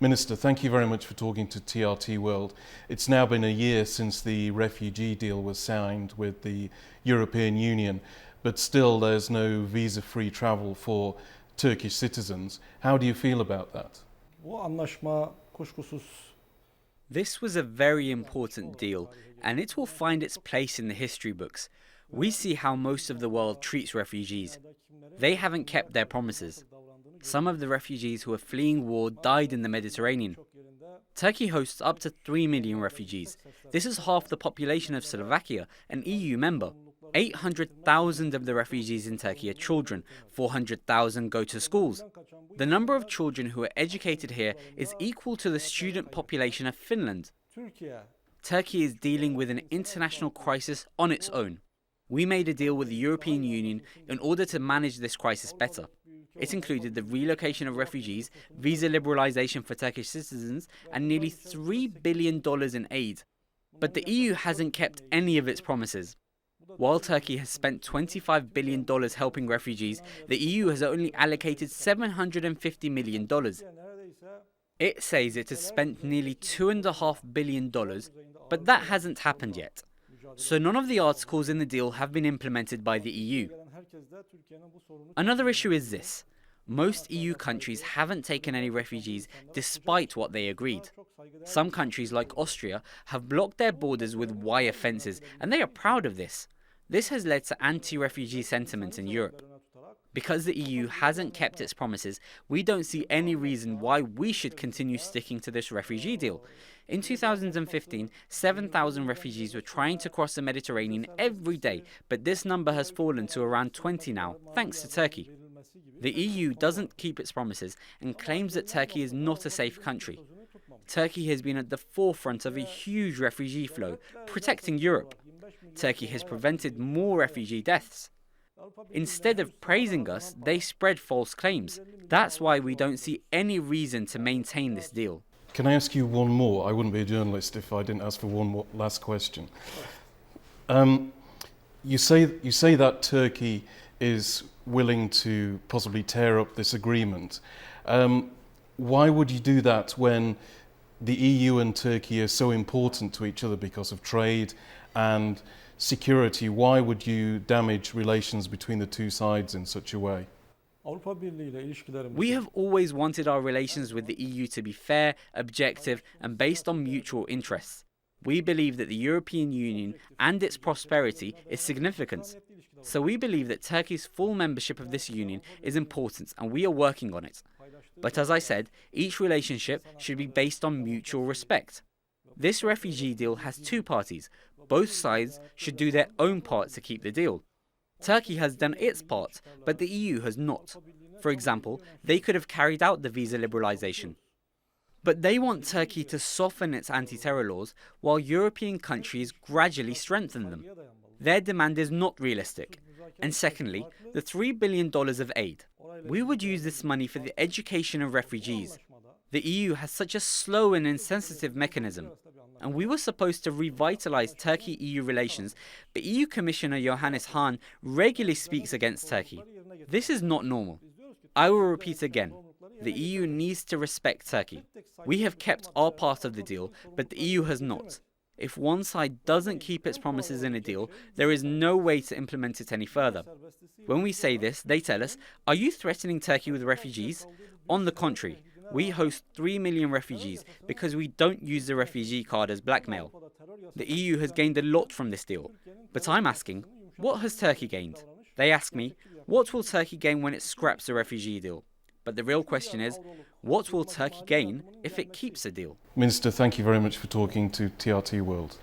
Minister, thank you very much for talking to TRT World. It's now been a year since the refugee deal was signed with the European Union, but still there's no visa-free travel for Turkish citizens. How do you feel about that? This was a very important deal, and it will find its place in the history books. We see how most of the world treats refugees. They haven't kept their promises. Some of the refugees who are fleeing war died in the Mediterranean. Turkey hosts up to 3 million refugees. This is half the population of Slovakia, an EU member. 800,000 of the refugees in Turkey are children. 400,000 go to schools. The number of children who are educated here is equal to the student population of Finland. Turkey is dealing with an international crisis on its own. We made a deal with the European Union in order to manage this crisis better. It included the relocation of refugees, visa liberalisation for Turkish citizens, and nearly $3 billion in aid. But the EU hasn't kept any of its promises. While Turkey has spent $25 billion helping refugees, the EU has only allocated $750 million. It says it has spent nearly $2.5 billion, but that hasn't happened yet. So none of the articles in the deal have been implemented by the EU. Another issue is this. Most EU countries haven't taken any refugees despite what they agreed. Some countries like Austria have blocked their borders with wire fences, and they are proud of this. This has led to anti-refugee sentiment in Europe. Because the EU hasn't kept its promises, we don't see any reason why we should continue sticking to this refugee deal. In 2015, 7,000 refugees were trying to cross the Mediterranean every day, but this number has fallen to around 20 now, thanks to Turkey. The EU doesn't keep its promises and claims that Turkey is not a safe country. Turkey has been at the forefront of a huge refugee flow, protecting Europe. Turkey has prevented more refugee deaths. Instead of praising us, they spread false claims. That's why we don't see any reason to maintain this deal. Can I ask you one more? I wouldn't be a journalist if I didn't ask for one more last question. You say that Turkey is willing to possibly tear up this agreement. Why would you do that when the EU and Turkey are so important to each other because of trade and security? Why would you damage relations between the two sides in such a way? We have always wanted our relations with the EU to be fair, objective, and based on mutual interests. We believe that the European Union and its prosperity is significant. So we believe that Turkey's full membership of this union is important, and we are working on it. But as I said, each relationship should be based on mutual respect. This refugee deal has two parties. Both sides should do their own part to keep the deal. Turkey has done its part, but the EU has not. For example, they could have carried out the visa liberalisation. But they want Turkey to soften its anti-terror laws while European countries gradually strengthen them. Their demand is not realistic. And secondly, the $3 billion of aid. We would use this money for the education of refugees. The EU has such a slow and insensitive mechanism. And we were supposed to revitalise Turkey-EU relations, but EU Commissioner Johannes Hahn regularly speaks against Turkey. This is not normal. I will repeat again. The EU needs to respect Turkey. We have kept our part of the deal, but the EU has not. If one side doesn't keep its promises in a deal, there is no way to implement it any further. When we say this, they tell us, "Are you threatening Turkey with refugees?" On the contrary, we host 3 million refugees because we don't use the refugee card as blackmail. The EU has gained a lot from this deal. But I'm asking, what has Turkey gained? They ask me, what will Turkey gain when it scraps the refugee deal? But the real question is, what will Turkey gain if it keeps a deal? Minister, thank you very much for talking to TRT World.